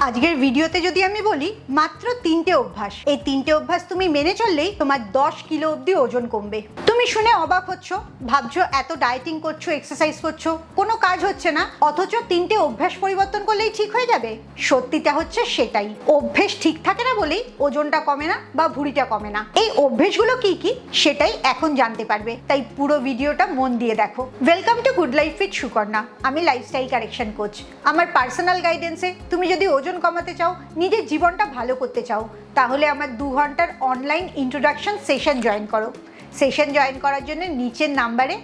আজকের ভিডিওতে যদি আমি বলি মাত্র 3টে অভ্যাস, এই 3টে অভ্যাস তুমি মেনে চললেই তোমার 10 কিলো অবধি ওজন কমবে। তুমি শুনে অবাক হচ্ছ, ভাবছো এত ডায়েটিং করছো, এক্সারসাইজ করছো, কোনো কাজ হচ্ছে না, অথচ 3টে অভ্যাস পরিবর্তন করলেই ঠিক হয়ে যাবে। সত্যিটা হচ্ছে সেটাই, অভ্যেস ঠিক থাকে না বলেই ওজনটা কমে না বা ভুঁড়িটা কমে না। এই অভ্যেসগুলো কি কি সেটাই এখন জানতে পারবে, তাই পুরো ভিডিওটা মন দিয়ে দেখো। Welcome to good life with Sukarna. আমি লাইফস্টাইল কারেকশন কোচ। আমার পার্সোনাল গাইডেন্সে তুমি যদি ওজন কমাতে চাও, নিজের জীবনটা ভালো করতে চাও, তাহলে আমার 2 ঘন্টার অনলাইন ইন্ট্রোডাকশন সেশন জয়েন করো। সেশন জয়েন করার জন্য নিচের নাম্বারে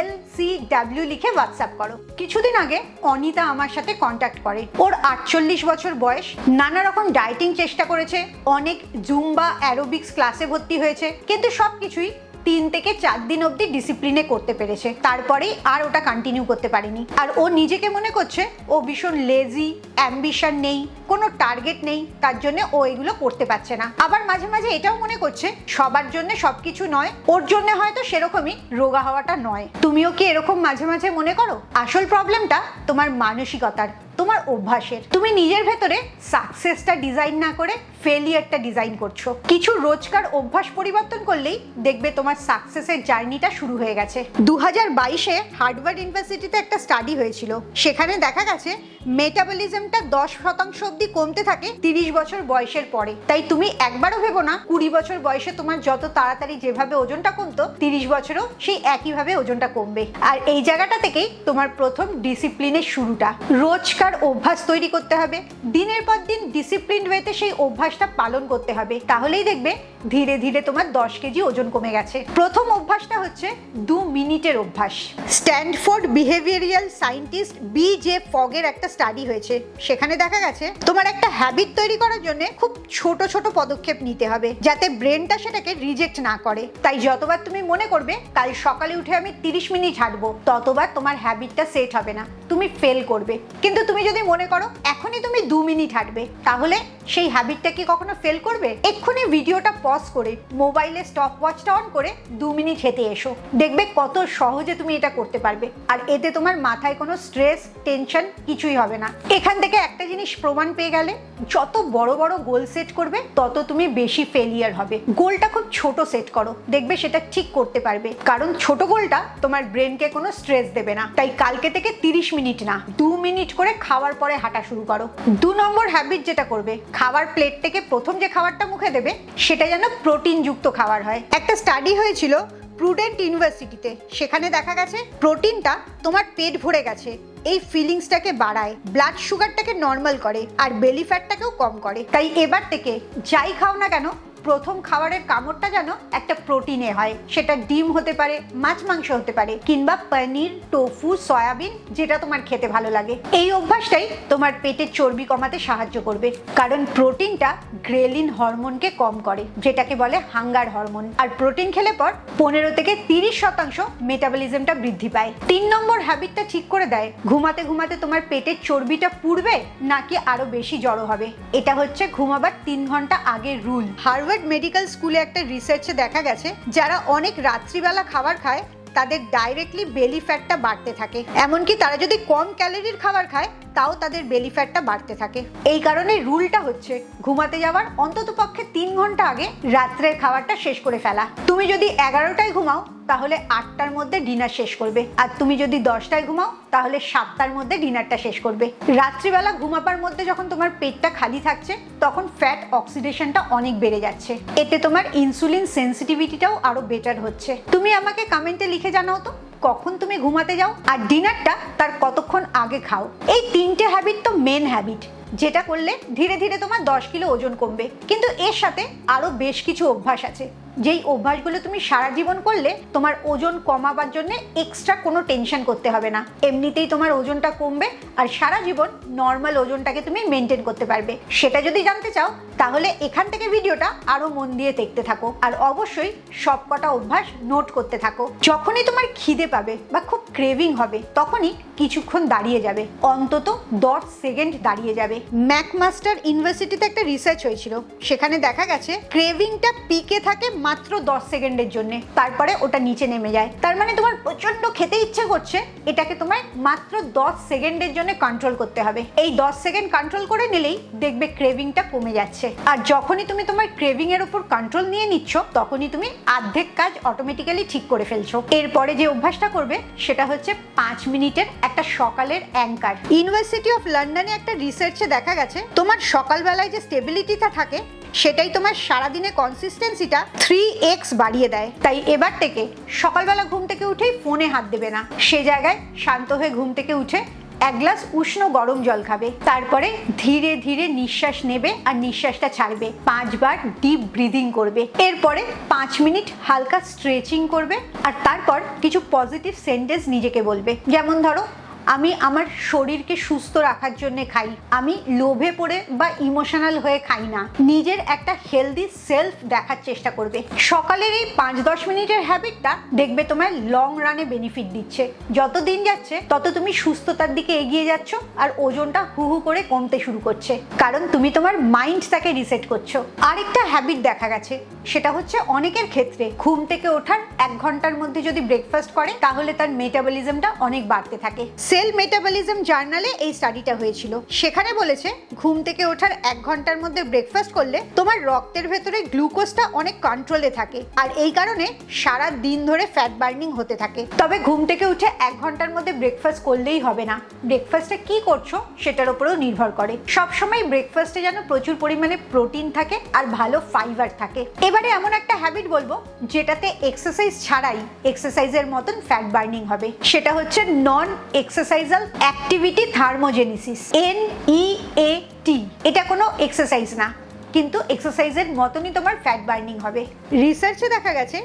LCW লিখে হোয়াটসঅ্যাপ করো। কিছুদিন আগে অনিতা আমার সাথে কন্ট্যাক্ট করে। ওর 48 বছর বয়স, নানা রকম ডায়েটিং চেষ্টা করেছে, অনেক জুম্বা অ্যারোবিক্স ক্লাসে ভর্তি হয়েছে, কিন্তু সবকিছুই 3 থেকে 4 দিন অবধি ডিসিপ্লিনে করতে পেরেছে। তারপরেই আর ওটা কন্টিনিউ করতে পারেনি। আর ও নিজেকে মনে করছে ও ভীষণ লেজি, অ্যাম্বিশন নেই, কোনো টার্গেট নেই, তার জন্য ও এগুলো করতে পারছে না। আবার মাঝে মাঝে এটাও মনে করছে সবার জন্য সবকিছু নয়, ওর জন্য হয়তো সেরকমই রোগা হওয়াটা নয়। তুমিও কি এরকম মাঝে মাঝে মনে করো? আসল প্রবলেমটা তোমার মানসিকতার, তোমার অভ্যাসের। তুমি নিজের ভেতরে সাকসেসটা ডিজাইন না করে ফেলিয়ারটা ডিজাইন করছো। কিছু রোজকার অভ্যাস পরিবর্তন করলেই দেখবে তোমার সাকসেসের জার্নিটা শুরু হয়ে গেছে। 2022-এ হার্ভার্ড ইউনিভার্সিটিতে একটা স্টাডি হয়েছিল। সেখানে দেখা গেছে মেটাবলিজমটা 10% অবধি কমতে থাকে 30 বছর বয়সের পরে। তাই তুমি একবারও ভেবো না 20 বছর বয়সে তোমার যত তাড়াতাড়ি যেভাবে ওজনটা কমতো, 30 বছরেও সেই একইভাবে ওজনটা কমবে। আর এই জায়গাটা থেকেই তোমার প্রথম ডিসিপ্লিনের শুরুটা। রোজকার অভ্যাস তৈরি করতে হবে, দিনের পর দিন ডিসিপ্লিন ওয়েতে সেই অভ্যাসটা পালন করতে হবে, তাহলেই দেখবে ধীরে ধীরে তোমার 10 কেজি ওজন কমে গেছে। প্রথম অভ্যাসটা হচ্ছে 2 মিনিটের অভ্যাস। স্ট্যানফোর্ড বিহেভিয়ারাল সায়েন্টিস্ট BJ ফগের একটা স্টাডি হয়েছে। সেখানে দেখা গেছে তোমার একটা হ্যাবিট তৈরি করার জন্য খুব ছোট ছোট পদক্ষেপ নিতে হবে, যাতে ব্রেনটা সেটাকে রিজেক্ট না করে। তাই যতবার তুমি মনে করবে কাল সকালে উঠে আমি 30 মিনিট হাঁটবো, ততবার তোমার হ্যাবিটটা সেট হবে না, তুমি ফেল করবে। কিন্তু তুমি যদি মনে করো এখনই তুমি 2 মিনিট হাঁটবে, তাহলে সেই হ্যাবিটটা কি কখনো ফেল করবে? এক্ষুনি ভিডিওটা পজ করে মোবাইলে স্টপ ওয়াচটা অন করে 2 মিনিট হেঁটে এসো, দেখবে কত সহজে তুমি এটা করতে পারবে। আর এতে তোমার মাথায় কোনো স্ট্রেস, টেনশন কিছুই হবে না। এখান থেকে একটা জিনিস প্রমাণ পেয়ে গেলে, যত বড় বড় গোল সেট করবে তত তুমি বেশি ফেলিয়ার হবে। গোলটা খুব ছোট সেট করো, দেখবে সেটা ঠিক করতে পারবে, কারণ ছোট গোলটা তোমার ব্রেনকে কোনো স্ট্রেস দেবে না। তাই কালকে থেকে 30 মিনিট না, 2 মিনিট করে খাওয়ার পরে হাঁটা শুরু করো। 2 নম্বর হ্যাবিট যেটা করবে, খাবার প্লেট থেকে প্রথম যে খাবারটা মুখে দেবে সেটা যেন প্রোটিনযুক্ত খাবার হয়। একটা স্টাডি হয়েছিল প্রুডেন্ট ইউনিভার্সিটিতে। সেখানে দেখা গেছে প্রোটিনটা তোমার পেট ভরে গেছে এই ফিলিংসটাকে বাড়ায়, ব্লাড সুগারটাকে নর্মাল করে, আর বেলি ফ্যাটটাকেও কম করে। তাই এবার থেকে যাই খাও না কেন, প্রথম খাবারের কামড়টা যেন একটা প্রোটিনে হয়। সেটা ডিম হতে পারে, মাছ মাংস হতে পারে, কিংবা পনির, টোফু, সয়াবিন, যেটা তোমার খেতে ভালো লাগে। এই অভ্যাসটাই তোমার পেটের চর্বি কমাতে সাহায্য করবে, কারণ প্রোটিনটা গ্রেলিন হরমোনকে কম করে, যেটাকে বলে হাঙ্গার হরমোন। আর প্রোটিন খেলে পর 15 থেকে 30% মেটাবলিজমটা বৃদ্ধি পায়। 3 নম্বর হ্যাবিটটা ঠিক করে দেয় ঘুমাতে ঘুমাতে তোমার পেটের চর্বিটা পুড়বে নাকি আরো বেশি জড়ো হবে। এটা হচ্ছে ঘুমাবার 3 ঘন্টা আগের রুল। হার্ভার্ড মেডিকেল স্কুলে একটা রিসার্চে দেখা গেছে যারা অনেক রাত্রিবেলা খাবার খায় তাদের ডাইরেক্টলি বেলি ফ্যাটটা বাড়তে থাকে। এমনকি তারা যদি কম ক্যালোরির খাবার খায় তাও তাদের বেলি ফ্যাটটা বাড়তে থাকে। এই কারণে রুলটা হচ্ছে ঘুমাতে যাওয়ার অন্তত পক্ষে 3 ঘন্টা আগে রাত্রের খাবারটা শেষ করে ফেলা। তুমি যদি 11টায় ঘুমাও তাহলে 8টার মধ্যে ডিনার শেষ করবে, আর তুমি যদি 10টায় ঘুমাও তাহলে 7টার মধ্যে ডিনারটা শেষ করবে। রাত্রিবেলা ঘুমাবার মধ্যে যখন তোমার পেটটা খালি থাকছে তখন ফ্যাট অক্সিডেশনটা অনেক বেড়ে যাচ্ছে, এতে তোমার ইনসুলিন সেন্সিটিভিটিটাও আরো বেটার হচ্ছে। তুমি আমাকে কমেন্টে লিখে জানাও তো কখন তুমি ঘুমাতে যাও আর ডিনারটা তার কতক্ষণ আগে খাও। এই 3টে হ্যাবিট তো মেন হ্যাবিট, যেটা করলে ধীরে ধীরে তোমার 10 কিলো ওজন কমবে। কিন্তু এর সাথে আরো বেশ কিছু অভ্যাস আছে, যেই অভ্যাসগুলো তুমি সারা জীবন করলে তোমার ওজন কমাবার জন্য এক্সট্রা কোনো টেনশন করতে হবে না। এমনিতেই তোমার ওজনটা কমবে আর সারা জীবন নর্মাল ওজনটাকে তুমি মেনটেন করতে পারবে। সেটা যদি জানতে চাও তাহলে এখান থেকে ভিডিওটা আরো মন দিয়ে দেখতে থাকো, আর অবশ্যই সবকটা অভ্যাস নোট করতে থাকো। যখনই তোমার খিদে পাবে বা খুব ক্রেভিং হবে তখনই কিছুক্ষণ দাঁড়িয়ে যাবে, অন্তত 10 সেকেন্ড দাঁড়িয়ে যাবে। ম্যাকমাস্টার ইউনিভার্সিটিতে একটা রিসার্চ হয়েছিল, সেখানে দেখা গেছে ক্রেভিংটা পিকে থাকে মাত্র 10 সেকেন্ডের জন্য, তারপরে ওটা নিচে নেমে যায়। তার মানে তোমার প্রচন্ড খেতে ইচ্ছে করছে, এটাকে তোমার মাত্র 10 সেকেন্ডের জন্য কন্ট্রোল করতে হবে। এই 10 সেকেন্ড কন্ট্রোল করে নিলেই দেখবে ক্রেভিংটা কমে যাচ্ছে। আর যখনই তুমি তোমার ক্রেভিং এর উপর কন্ট্রোল নিয়ে নিচ্ছ তখনই তুমি অর্ধেক কাজ অটোমেটিক্যালি ঠিক করে ফেলছো। এরপরে যে অভ্যাসটা করবে সেটা হচ্ছে 5 মিনিটের একটা সকালের অ্যাঙ্কার। ইউনিভার্সিটি অফ লন্ডনে একটা রিসার্চে দেখা গেছে তোমার সকালবেলায় যে স্টেবিলিটিটা থাকে সেটাই তোমার সারাদিনে কনসিস্টেন্সিটা 3x বাড়িয়ে দেয়। তাই এবার থেকে সকালবেলা ঘুম থেকে উঠেই ফোনে হাত দেবে না, সে জায়গায় শান্ত হয়ে ঘুম থেকে উঠে 1 গ্লাস উষ্ণ গরম জল খাবে, তারপরে ধীরে ধীরে নিঃশ্বাস নেবে আর নিঃশ্বাসটা ছাড়বে, 5 বার ডিপ ব্রিদিং করবে, এরপরে 5 মিনিট হালকা স্ট্রেচিং করবে, আর তারপর কিছু পজিটিভ সেন্টেন্স নিজেকে বলবে। যেমন ধরো, আমি আমার শরীরকে সুস্থ রাখার জন্য খাই, আমি লোভে পড়ে বা ইমোশনাল হয়ে খাই না। নিজের একটা হেলদি সেলফ দেখার চেষ্টা করবে। সকালের এই 5-10 মিনিটের হ্যাবিটটা দেখবে তোমার লং রানে বেনিফিট দিচ্ছে। যত দিন যাচ্ছে তত তুমি সুস্থতার দিকে এগিয়ে যাচ্ছ আর ওজনটা হু হু করে কমতে শুরু করছে, কারণ তুমি তোমার মাইন্ডটাকে রিসেট করছো। আরেকটা হ্যাবিট দেখা গেছে, সেটা হচ্ছে অনেকের ক্ষেত্রে ঘুম থেকে ওঠার 1 ঘন্টার মধ্যে যদি ব্রেকফাস্ট করে তাহলে তার মেটাবলিজমটা অনেক বাড়তে থাকে। সেল মেটাবলিজম জার্নালে এই স্টাডিটা হয়েছিল, সেখানে বলেছে ঘুম থেকে ওঠার 1 ঘন্টার মধ্যে ব্রেকফাস্ট করলে তোমার রক্তের ভেতরে গ্লুকোজটা অনেক কন্ট্রোলে থাকে, আর এই কারণে সারা দিন ধরে ফ্যাট বার্নিং হতে থাকে। তবে ঘুম থেকে উঠে 1 ঘন্টার মধ্যে ব্রেকফাস্ট করলেই হবে না, ব্রেকফাস্টে কি করছো সেটার উপরেও নির্ভর করে। সবসময় ব্রেকফাস্টে যেন প্রচুর পরিমাণে প্রোটিন থাকে আর ভালো ফাইবার থাকে। এবারে এমন একটা হ্যাবিট বলবো যেটাতে এক্সারসাইজ ছাড়াই এক্সারসাইজের মতন ফ্যাট বার্নিং হবে, সেটা হচ্ছে নন এক্সারসাইজাল অ্যাক্টিভিটি থার্মোজেনেসিস, NEAT। এটা কোনো এক্সারসাইজ না, কিন্তু এক্সারসাইজের মতনই তোমার ফ্যাট বার্নিং হবে। রিসার্চে দেখা গেছে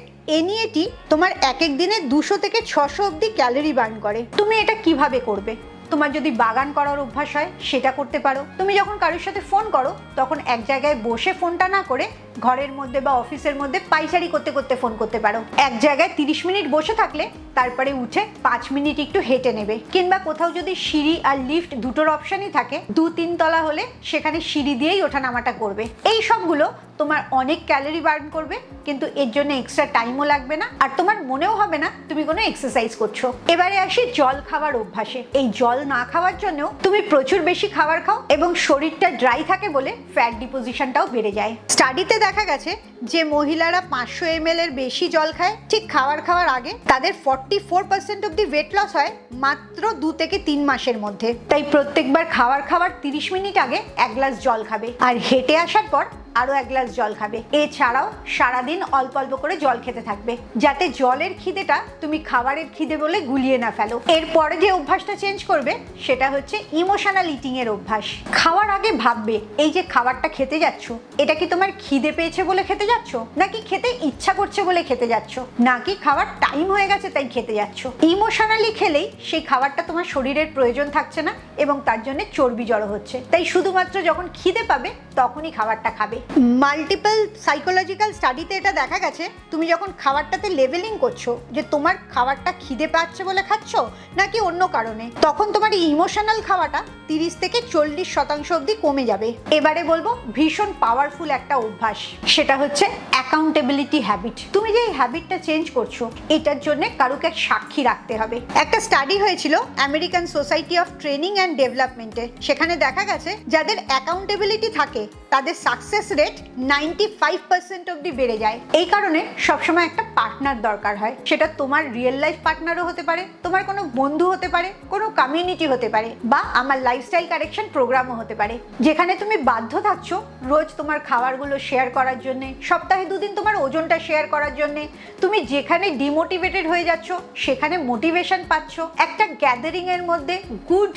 NEAT তোমার এক এক দিনে 200 থেকে 600 অব্দি ক্যালোরি বার্ন করে। তুমি এটা কিভাবে করবে? তোমার যদি বাগান করার অভ্যাস হয় সেটা করতে পারো। তুমি যখন কারোর সাথে ফোন করো তখন এক জায়গায় বসে ফোনটা না করে ঘরের মধ্যে বা অফিসের মধ্যে পাইচারি করতে করতে ফোন করতে পারো। এক জায়গায় 30 মিনিট বসে থাকলে তারপরে উঠে 5 মিনিট একটু হেঁটে নেবে, কিংবা কোথাও যদি সিঁড়ি আর লিফট দুটোর অপশনই থাকে, 2-3 তলা হলে সেখানে সিঁড়ি দিয়েই ওঠানামাটা করবে। এই সবগুলো তোমার অনেক ক্যালোরি বার্ন করবে, কিন্তু এর জন্য এক্সট্রা টাইমও লাগবে না, আর তোমার মনেও হবে না তুমি কোনো এক্সারসাইজ করছো। এবারে আসি জল খাওয়ার অভ্যাসে। এই জল না খাওয়ার জন্য তুমি প্রচুর বেশি খাবার খাও এবং শরীরটা ড্রাই থাকে বলে ফ্যাট ডিপোজিশনটাও বেড়ে যায়। স্টাডিতে দেখা গেছে যে মহিলারা 500 ml এর বেশি জল খায় ঠিক খাওয়ার আগে, তাদের 44% অব্দি ওয়েট লস হয় মাত্র 2 থেকে 3 মাসের মধ্যে। তাই প্রত্যেকবার খাওয়ার 30 মিনিট আগে 1 গ্লাস জল খাবে, আর হেঁটে আসার পর আরো 1 গ্লাস জল খাবে। এছাড়াও সারাদিন অল্প অল্প করে জল খেতে থাকবে, যাতে জলের খিদেটা তুমি খাবারের খিদে বলে গুলিয়ে না ফেলো। এরপরে যে অভ্যাসটা চেঞ্জ করবে সেটা হচ্ছে ইমোশনাল ইটিং এর অভ্যাস। খাওয়ার আগে ভাববে এই যে খাবারটা খেতে যাচ্ছ, এটা কি তোমার খিদে পেয়েছে বলে খেতে যাচ্ছ, নাকি খেতে ইচ্ছা করছে বলে খেতে যাচ্ছ, নাকি খাবার টাইম হয়ে গেছে তাই খেতে যাচ্ছ। ইমোশনালি খেলেই সেই খাবারটা তোমার শরীরের প্রয়োজন থাকছে না এবং তার জন্য চর্বি জড়ো হচ্ছে। তাই শুধুমাত্র যখন খিদে পাবে তখনই খাবারটা খাবে। মাল্টিপল সাইকোলজিক্যাল স্টাডিতে এটা দেখা গেছে, তুমি যখন খাবারটাতে লেভেলিং করছো যে তোমার খাবারটা খিদে পাচ্ছে বলে খাচ্ছ নাকি অন্য কারণে, তখন তোমার ইমোশনাল খাওয়াটা 30 থেকে 40% অব্দি কমে যাবে। এবারে বলবো ভীষণ পাওয়ারফুল একটা অভ্যাস, সেটা হচ্ছে অ্যাকাউন্টেবিলিটি হ্যাবিট। তুমি যে এই হ্যাবিটটা চেঞ্জ করছো এটার জন্য কারুকে সাক্ষী রাখতে হবে। একটা স্টাডি হয়েছিল American Society of Training and ডেভেলপমেন্টে, সেখানে দেখা গেছে যাদের অ্যাকাউন্টেবিলিটি থাকে তাদের সাকসেস রেট 95% অব্দি বেড়ে যায়। এই কারণে সবসময় একটা পার্টনার দরকার হয়, সেটা তোমার রিয়েল লাইফ পার্টনারও হতে পারে, তোমার কোনো বন্ধু হতে পারে, কোনো কমিউনিটি হতে পারে, বা আমার লাইফস্টাইল কারেকশন প্রোগ্রামও হতে পারে, যেখানে তুমি বাধ্য থাকছো রোজ তোমার খাবারগুলো শেয়ার করার জন্য, সপ্তাহে 2 দিন তোমার ওজনটা শেয়ার করার জন্য। তুমি যেখানে ডিমোটিভেটেড হয়ে যাচ্ছ সেখানে মোটিভেশন পাচ্ছ, একটা গ্যাদারিং এর মধ্যে গুড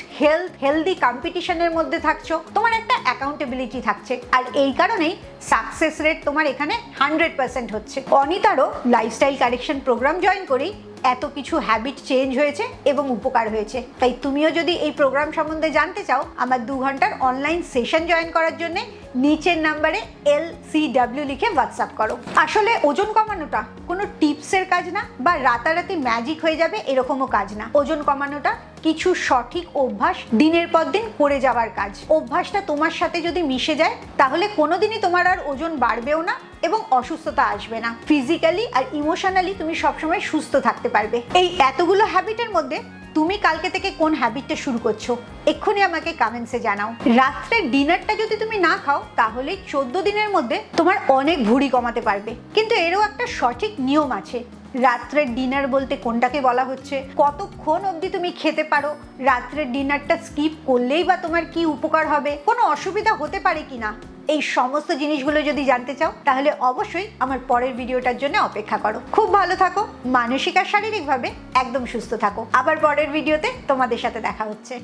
হেলদি কম্পিটিশনের মধ্যে থাকছো, তোমার একটা অ্যাকাউন্টেবিলিটি থাকছে, আর এই কারণেই সাকসেস রেট তোমার এখানে 100% হচ্ছে। অনিতারও লাইফস্টাইল কারেকশন প্রোগ্রাম জয়েন করেই এত কিছু হ্যাবিট চেঞ্জ হয়েছে এবং উপকার হয়েছে। তাই তুমিও যদি এই প্রোগ্রাম সম্বন্ধে জানতে চাও, আমার 2 ঘন্টার অনলাইন সেশন জয়েন করার জন্য নিচের নাম্বারে LCW লিখে হোয়াটসঅ্যাপ করো। আসলে ওজন কমানোটা কোনো টিপসের কাজ না, বা রাতারাতি ম্যাজিক হয়ে যাবে এরকমও কাজ না। ওজন কমানোটা কিছু সঠিক অভ্যাস দিনের পর দিন করে যাওয়ার কাজ। অভ্যাসটা তোমার সাথে যদি মিশে যায়, তাহলে কোনোদিনই তোমার আর ওজন বাড়বেও না এবং অসুস্থতা আসবে না। ফিজিক্যালি আর ইমোশনালি তুমি সবসময় সুস্থ থাকতে পারবে। এই এতগুলো হ্যাবিটের মধ্যে তুমি কালকে থেকে কোন হ্যাবিটটা শুরু করছো এক্ষুনি আমাকে কমেন্টসে জানাও। রাত্রে ডিনারটা যদি তুমি না খাও, তাহলে 14 দিনের মধ্যে তোমার অনেক ভুঁড়ি কমাতে পারবে। কিন্তু এরও একটা সঠিক নিয়ম আছে। রাত্রের ডিনার বলতে কোনটাকে বলা হচ্ছে, কতক্ষণ অবধি তুমি খেতে পারো, রাত্রের ডিনারটা স্কিপ করলেই বা তোমার কি উপকার হবে, কোনো অসুবিধা হতে পারে কিনা, এই সমস্ত জিনিসগুলো যদি জানতে চাও, তাহলে অবশ্যই আমার পরের ভিডিওটার জন্য অপেক্ষা করো। খুব ভালো থাকো, মানসিক আর শারীরিকভাবে একদম সুস্থ থাকো। আবার পরের ভিডিওতে তোমাদের সাথে দেখা হচ্ছে।